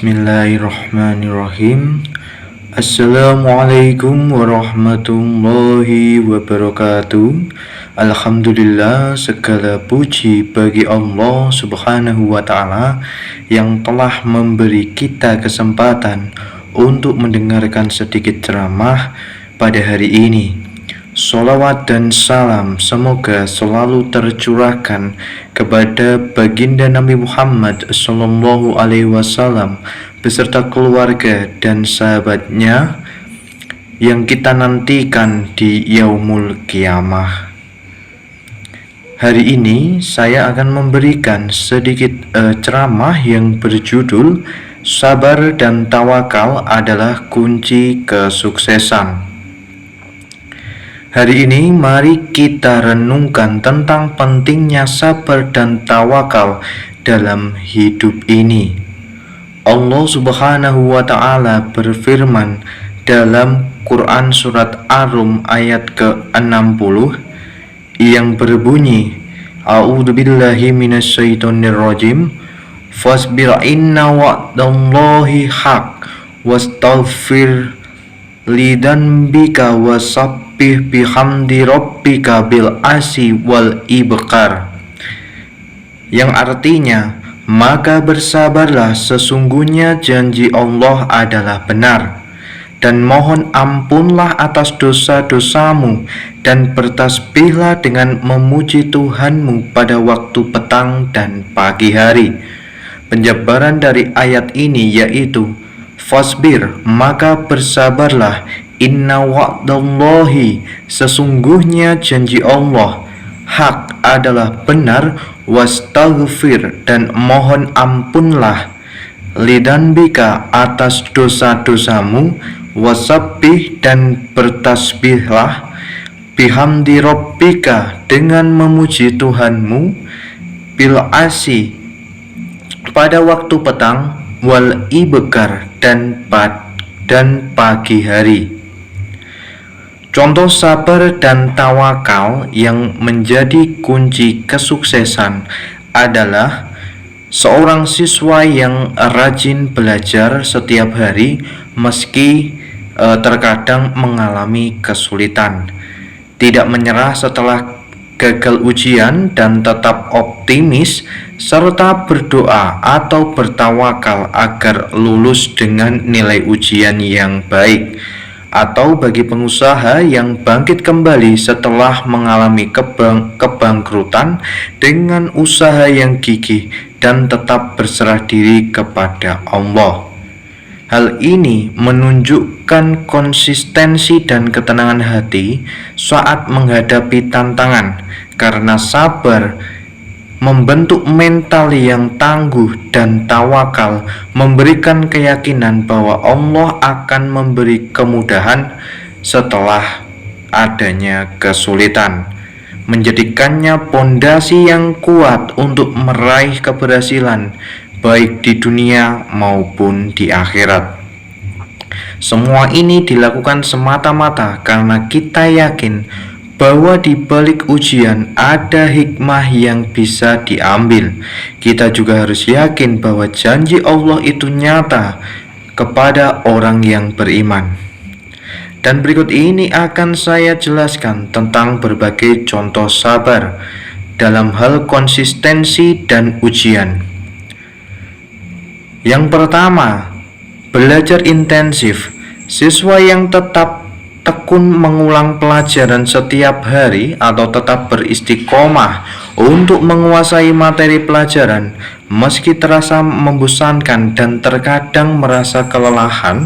Bismillahirrahmanirrahim. Assalamualaikum warahmatullahi wabarakatuh. Alhamdulillah, segala puji bagi Allah subhanahu wa ta'ala yang telah memberi kita kesempatan untuk mendengarkan sedikit ceramah pada hari ini. Sholawat dan salam semoga selalu tercurahkan kepada baginda Nabi Muhammad Sallallahu Alaihi Wasallam beserta keluarga dan sahabatnya yang kita nantikan di yaumul kiamah. Hari ini saya akan memberikan sedikit ceramah yang berjudul Sabar dan Tawakal adalah Kunci Kesuksesan. Hari ini mari kita renungkan tentang pentingnya sabar dan tawakal dalam hidup ini. Allah Subhanahu wa ta'ala berfirman dalam Quran surat Ar-Rum ayat ke-60 yang berbunyi, A'udzubillahi minasyaitonirrajim, fasbir inna wa'dallahi haq wastaghfir lidanbika wasabbih bihamdi rabbika bil asi wal ibkar, yang artinya, maka bersabarlah, sesungguhnya janji Allah adalah benar, dan mohon ampunlah atas dosa-dosamu, dan bertasbihlah dengan memuji Tuhanmu pada waktu petang dan pagi hari. Penjabaran dari ayat ini yaitu fasbir, maka bersabarlah, inna wa'dallahi, sesungguhnya janji Allah, hak adalah benar, wastaghfir, dan mohon ampunlah, lidanbika, atas dosa-dosamu, wasabbih, dan bertasbihlah, bihamdi rabbika, dengan memuji Tuhanmu, bil asi, pada waktu petang, wal ibkar, dan pagi hari. Contoh sabar dan tawakal yang menjadi kunci kesuksesan adalah seorang siswa yang rajin belajar setiap hari meski terkadang mengalami kesulitan, tidak menyerah setelah gagal ujian dan tetap optimis, serta berdoa atau bertawakal agar lulus dengan nilai ujian yang baik. Atau bagi pengusaha yang bangkit kembali setelah mengalami kebangkrutan dengan usaha yang gigih dan tetap berserah diri kepada Allah. Hal ini menunjukkan konsistensi dan ketenangan hati saat menghadapi tantangan, karena sabar membentuk mental yang tangguh dan tawakal memberikan keyakinan bahwa Allah akan memberi kemudahan setelah adanya kesulitan, menjadikannya pondasi yang kuat untuk meraih keberhasilan baik di dunia maupun di akhirat. Semua ini dilakukan semata-mata karena kita yakin bahwa di balik ujian ada hikmah yang bisa diambil. Kita juga harus yakin bahwa janji Allah itu nyata kepada orang yang beriman. Dan berikut ini akan saya jelaskan tentang berbagai contoh sabar dalam hal konsistensi dan ujian. Yang pertama, belajar intensif. Siswa yang tetap tekun mengulang pelajaran setiap hari atau tetap beristiqomah untuk menguasai materi pelajaran meski terasa membosankan dan terkadang merasa kelelahan,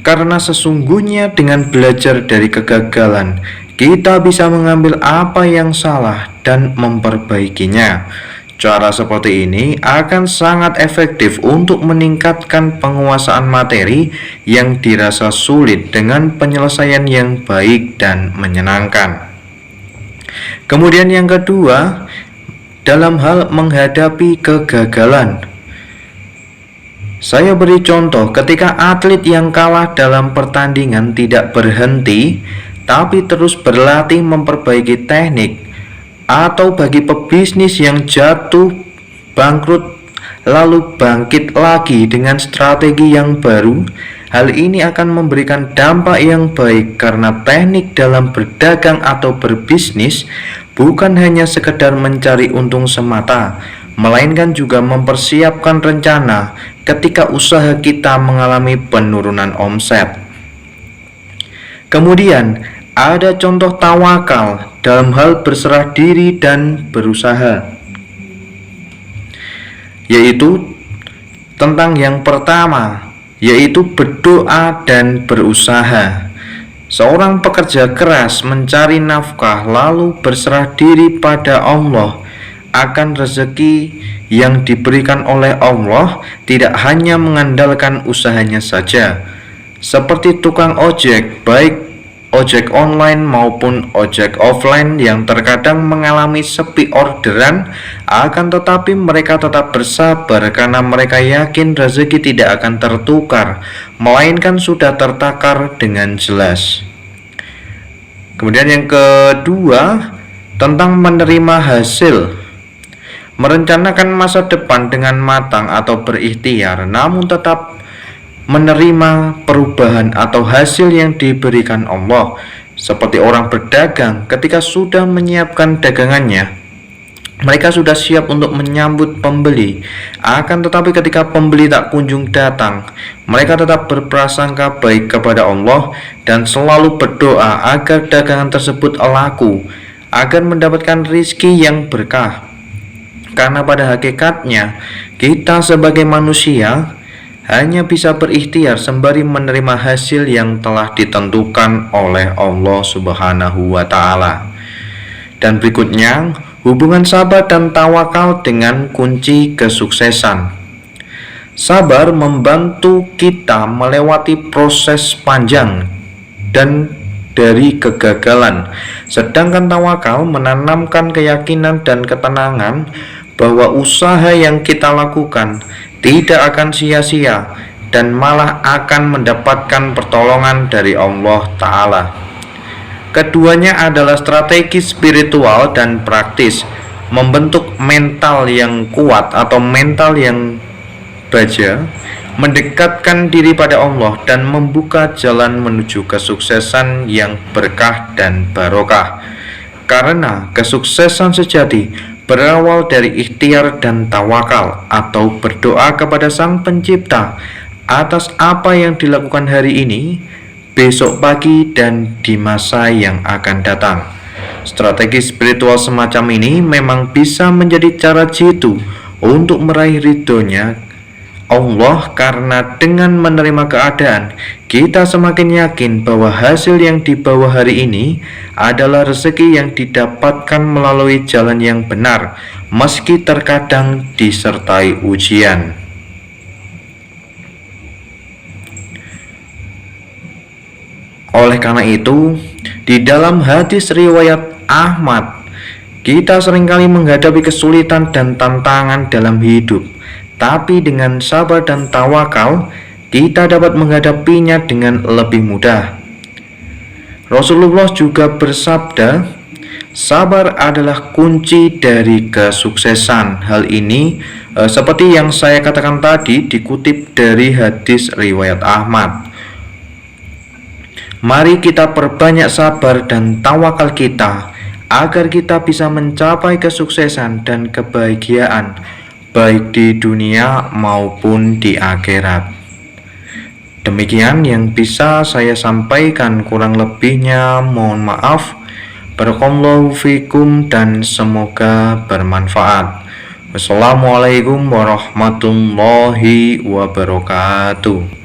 karena sesungguhnya dengan belajar dari kegagalan kita bisa mengambil apa yang salah dan memperbaikinya. Cara seperti ini akan sangat efektif untuk meningkatkan penguasaan materi yang dirasa sulit dengan penyelesaian yang baik dan menyenangkan. Kemudian yang kedua, dalam hal menghadapi kegagalan. Saya beri contoh ketika atlet yang kalah dalam pertandingan tidak berhenti, tapi terus berlatih memperbaiki teknik, atau bagi pebisnis yang jatuh bangkrut lalu bangkit lagi dengan strategi yang baru, hal ini akan memberikan dampak yang baik karena teknik dalam berdagang atau berbisnis bukan hanya sekedar mencari untung semata, melainkan juga mempersiapkan rencana ketika usaha kita mengalami penurunan omset. Kemudian, ada contoh tawakal dalam hal berserah diri dan berusaha, yaitu tentang yang pertama, yaitu berdoa dan berusaha. Seorang pekerja keras mencari nafkah lalu berserah diri pada Allah akan rezeki yang diberikan oleh Allah, tidak hanya mengandalkan usahanya saja. Seperti tukang ojek, baik ojek online maupun ojek offline yang terkadang mengalami sepi orderan, akan tetapi mereka tetap bersabar karena mereka yakin rezeki tidak akan tertukar, melainkan sudah tertakar dengan jelas. Kemudian yang kedua, tentang menerima hasil. Merencanakan masa depan dengan matang atau berikhtiar, namun tetap menerima perubahan atau hasil yang diberikan Allah. Seperti orang berdagang, ketika sudah menyiapkan dagangannya, mereka sudah siap untuk menyambut pembeli. Akan tetapi ketika pembeli tak kunjung datang, mereka tetap berprasangka baik kepada Allah dan selalu berdoa agar dagangan tersebut laku, agar mendapatkan rizki yang berkah. Karena pada hakikatnya kita sebagai manusia hanya bisa berikhtiar sembari menerima hasil yang telah ditentukan oleh Allah Subhanahu wa Ta'ala. Dan berikutnya, hubungan sabar dan tawakal dengan kunci kesuksesan. Sabar membantu kita melewati proses panjang dan dari kegagalan, sedangkan tawakal menanamkan keyakinan dan ketenangan bahwa usaha yang kita lakukan tidak akan sia-sia dan malah akan mendapatkan pertolongan dari Allah Ta'ala. Keduanya adalah strategi spiritual dan praktis, membentuk mental yang kuat atau mental yang baja, mendekatkan diri pada Allah dan membuka jalan menuju kesuksesan yang berkah dan barokah. Karena kesuksesan sejati berawal dari ikhtiar dan tawakal atau berdoa kepada Sang Pencipta atas apa yang dilakukan hari ini, besok pagi, dan di masa yang akan datang. Strategi spiritual semacam ini memang bisa menjadi cara jitu untuk meraih ridhonya Allah, karena dengan menerima keadaan, kita semakin yakin bahwa hasil yang dibawa hari ini adalah rezeki yang didapatkan melalui jalan yang benar, meski terkadang disertai ujian. Oleh karena itu, di dalam hadis riwayat Ahmad, kita seringkali menghadapi kesulitan dan tantangan dalam hidup. Tapi dengan sabar dan tawakal, kita dapat menghadapinya dengan lebih mudah. Rasulullah juga bersabda, sabar adalah kunci dari kesuksesan. Hal ini seperti yang saya katakan tadi, dikutip dari hadis riwayat Ahmad. Mari kita perbanyak sabar dan tawakal kita, agar kita bisa mencapai kesuksesan dan kebahagiaan, baik di dunia maupun di akhirat. Demikian yang bisa saya sampaikan, kurang lebihnya mohon maaf. Barakallahu fikum dan semoga bermanfaat. Wassalamualaikum warahmatullahi wabarakatuh.